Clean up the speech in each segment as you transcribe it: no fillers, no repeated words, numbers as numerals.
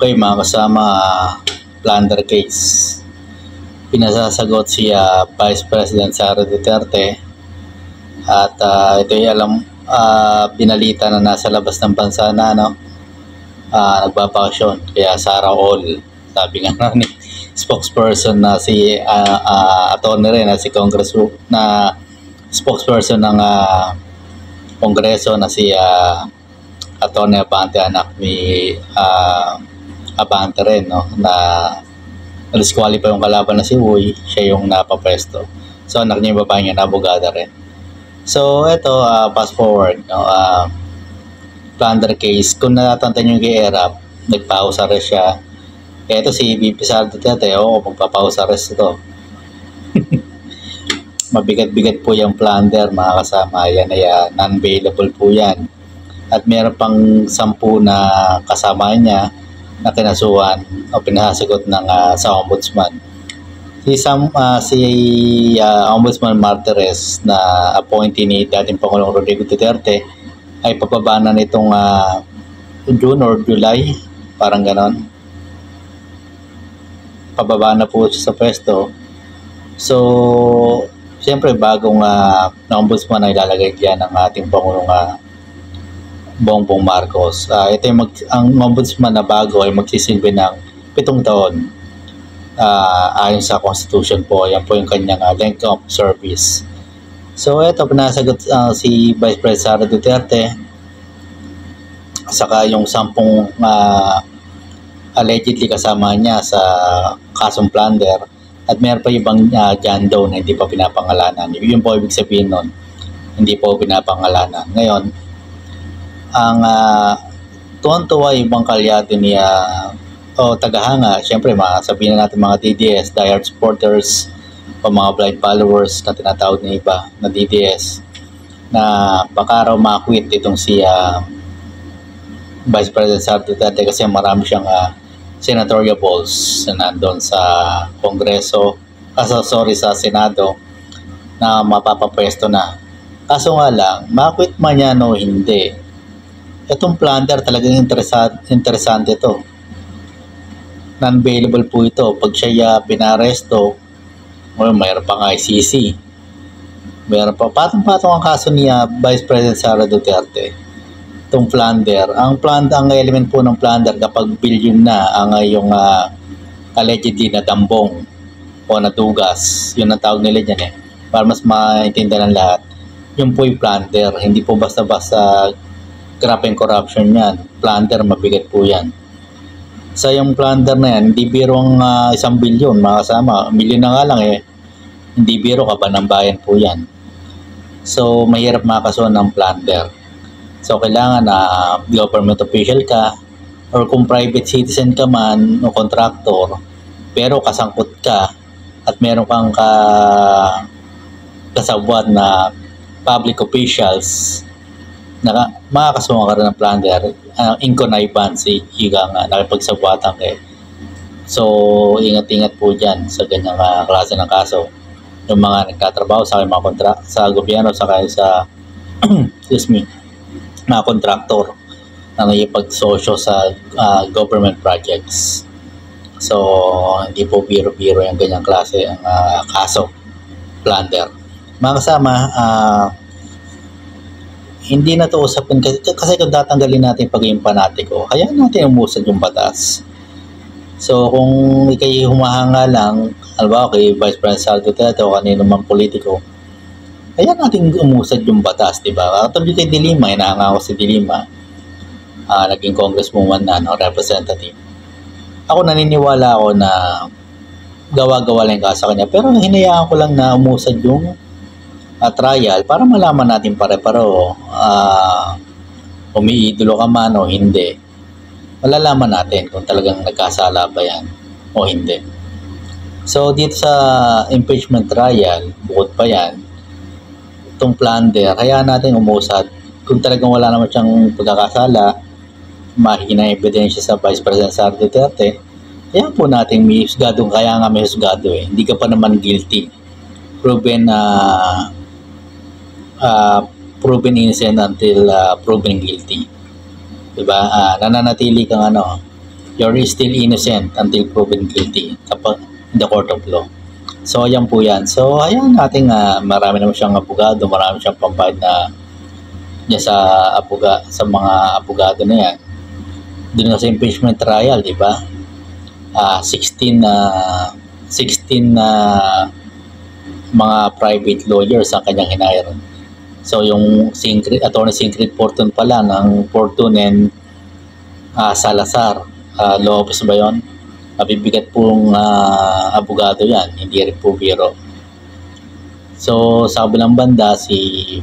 Okay, mga kasama, plunder case. Pinasasagot si Vice President Sara Duterte at ito ay binalita na nasa labas ng bansa na nagbabakasyon. Kaya Sara all, sabi nga ni spokesperson na si attorney rin na si na spokesperson ng Kongreso na si Attorney Abante, anak ni Abante rin, no, na na-disqualify yung kalaban na si Uy, siya yung napapresto. So anak niya yung babae niya na abogada rin. So ito, fast forward, no, plunder case. Kung natatanda niyo yung kay Erap, nagpa-house arrest siya. Ito si VP Sara Duterte, magpa-house arrest ito. Mabigat-bigat po yung plunder, mga kasama. Yan ay non-bailable po yan. At meron pang 10 na kasama niya na kinasuhan o pinasagot ng sa ombudsman. Si Ombudsman Martires na appointee ni dating Pangulong Rodrigo Duterte ay pababa na nitong June or July, parang ganon. Pababa na po siya sa pwesto. So, siyempre bagong na ombudsman ay lalagay diyan ng ating Pangulong Bongbong Marcos. Ito ang ombudsman na bago ay magsisilbi ng 7 taon. Ayon sa Constitution po, yan po yung kanyang length of service. So ito, pinasagot si Vice President Sara Duterte, saka yung 10 allegedly kasama niya sa kasong plunder, at meron pa ibang John Doe na hindi pa pinapangalanan. Yun po ibig sabihin nun, hindi po pinapangalanan. Ngayon, ang tuwan-tuwa ibang kalyado ni tagahanga, syempre sabihin na natin mga DDS, diehard supporters o mga blind followers na tinatawag ng iba na DDS, na baka raw makwit itong si Vice President Sara Duterte kasi marami siyang senatorial balls na nandun sa Kongreso, sa Senado na mapapapwesto na. Kaso nga lang, makwit man yan o hindi, itong plunder talagang interesante ito. Non-bailable po ito. Pag siya pinaresto, mayroon pang ICC. Mayroon pa patong-patong ang kaso ni Vice President Sara Duterte. Itong plunder. Ang element po ng plunder kapag billion na ang yung allegedly na dambong o natugas. Yun ang tawag nila dyan para mas maintindihan ng lahat. Yun po yung plunder. Hindi po basta-basta grabe corruption yan. Plunder, mabigat po yan. Sa yung plunder na yan, hindi biro ang 1 bilyon, mga kasama. Milyon na nga lang hindi biro ka ba ng bayan po yan. So, mahirap makasuhan ng plunder. So, kailangan na government official ka, or kung private citizen ka man o contractor, pero kasangkot ka at meron kang kasabwat na public officials, makakasuhan ka rin ng plunder, in connivance, nakipagsabwatan kayo. So, ingat-ingat po dyan sa ganyang klase ng kaso. Yung mga nagtatrabaho sa sa gobyerno, sa mga contractor na nakipagsosyo sa government projects. So, hindi po biro-biro yung ganyang klase ang kaso, plunder. Mga kasama, hindi na ito usapin kasi kung tatanggalin natin pagiging panatiko, hayaan natin umusad yung batas. So kung ikay humahanga lang, halimbawa kay Vice President Sara Duterte o kanino mang politiko, hayaan natin umusad yung batas, di ba? Katulad kay Dilima, hinahanga ko si Dilima, naging congresswoman na, representative. Ako naniniwala ako na gawa-gawa lang ka sa kanya, pero hinayaan ko lang na umusad yung trial para malaman natin pare-pareho umiidolo ka man o hindi. Malalaman natin kung talagang nagkasala ba yan o hindi. So dito sa impeachment trial, bukod pa yan, itong plunder, hayaan natin umusad. Kung talagang wala naman siyang pagkakasala, makikita ebidensya sa Vice President Sara Duterte, hayaan po natin may husgado, kaya nga may husgado hindi ka pa naman guilty. Proven innocent until proven guilty. Diba? Nananatili kang you're still innocent until proven guilty kapag in the court of law. So, ayan po yan. So, ayan natin marami naman siyang abogado, marami siyang pambayad na niya sa mga abogado na yan. Doon sa impeachment trial, di ba? 16 mga private lawyers ang kanyang hinire. So, yung Attorney Ingrid Fortun pala ng Fortun and Salazar, law office ba yun? Mabibigat pong abogado yan, hindi rin po biro. So, sa kabilang banda, si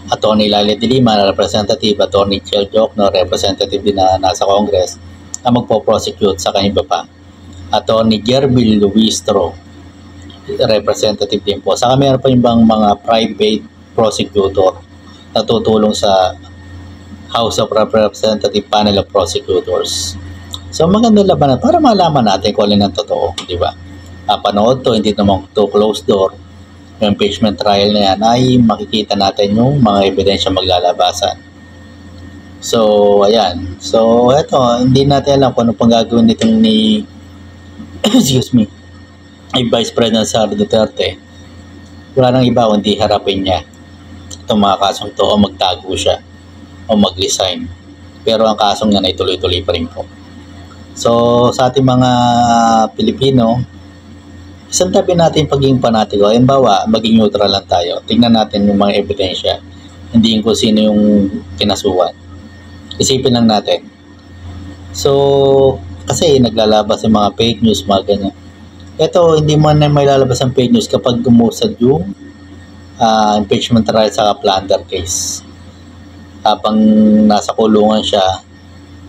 Attorney Laila de Lima, representative, Attorney Chel Jokno, representative din na nasa Congress, ang magpo-prosecute sa kanyang pa. Attorney Gerbil Luistro, representative din po. Saka meron pa yung bang mga private prosecutor na tutulong sa House of Representative Panel of Prosecutors. So magandang labanan para malaman natin kung alin ang totoo, di ba? Panood to, hindi naman to closed door. Yung impeachment trial na yan ay makikita natin yung mga ebidensya maglalabasan. So, ayan. So, eto, hindi natin alam kung ano pang gagawin nitong ni excuse me, ay Vice President Sara Duterte. Wala nang iba kundi harapin niya itong mga kasong to o magtago siya o mag-resign. Pero ang kasong yan ay tuloy-tuloy pa rin po. So, sa ating mga Pilipino, isang tabi natin pagiging panatiko. Halimbawa, maging neutral lang tayo. Tingnan natin yung mga ebidensya. Hindi yung kung sino yung kinasuhan. Isipin lang natin. So, kasi naglalabas yung mga fake news, mga ganyan. Ito, hindi man na may lalabas ang fake news kapag gumusad yung impeachment trial sa plunder case. Habang nasa kulungan siya,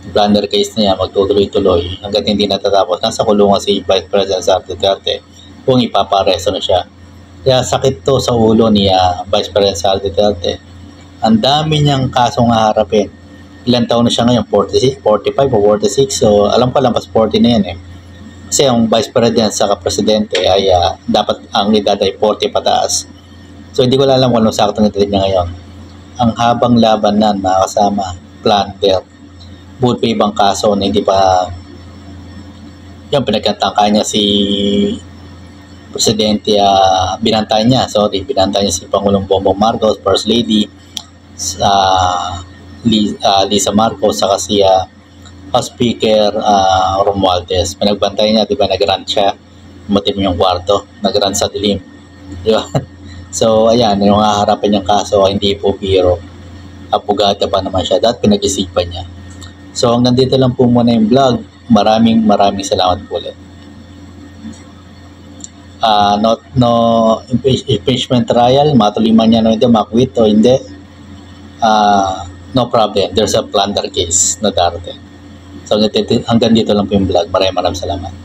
plunder case niya magtutuloy-tuloy hanggat hindi natatapos. Nasa kulungan si Vice President Sara Duterte kung ipapareso na siya. Kaya sakit to sa ulo ni Vice President Sara Duterte. Ang dami niyang kasong haharapin. Ilan taon na siya ngayon? 46, 45 o 46. So alam ko lampas 40 na yan eh. Kasi ang Vice President sa Presidente ay dapat ang edad ay 40 pataas. So hindi ko alam kung anong saktong edad niya ngayon. Ang habang laban na nakasama, plunder. Buot pa ibang kaso na hindi pa yung pinagkatangka niya si Presidente, binantay niya si Pangulong Bongbong Marcos, First Lady Lisa Marcos, saka si House Speaker Romualdez. Pinagbantay niya, di ba, nag-run siya, matim yung kwarto, nag-run sa dilim, di ba? So ayan, yung haharapin niyang kaso hindi po biro, abogado pa naman siya, dahil pinag-isipan niya. So hanggang dito lang po muna yung vlog. Maraming salamat po ulit. Impeachment trial, matuloy man yan o hindi, makwit o hindi, no problem. There's a plunder case na darating. So hanggang dito lang po yung vlog. Maraming salamat.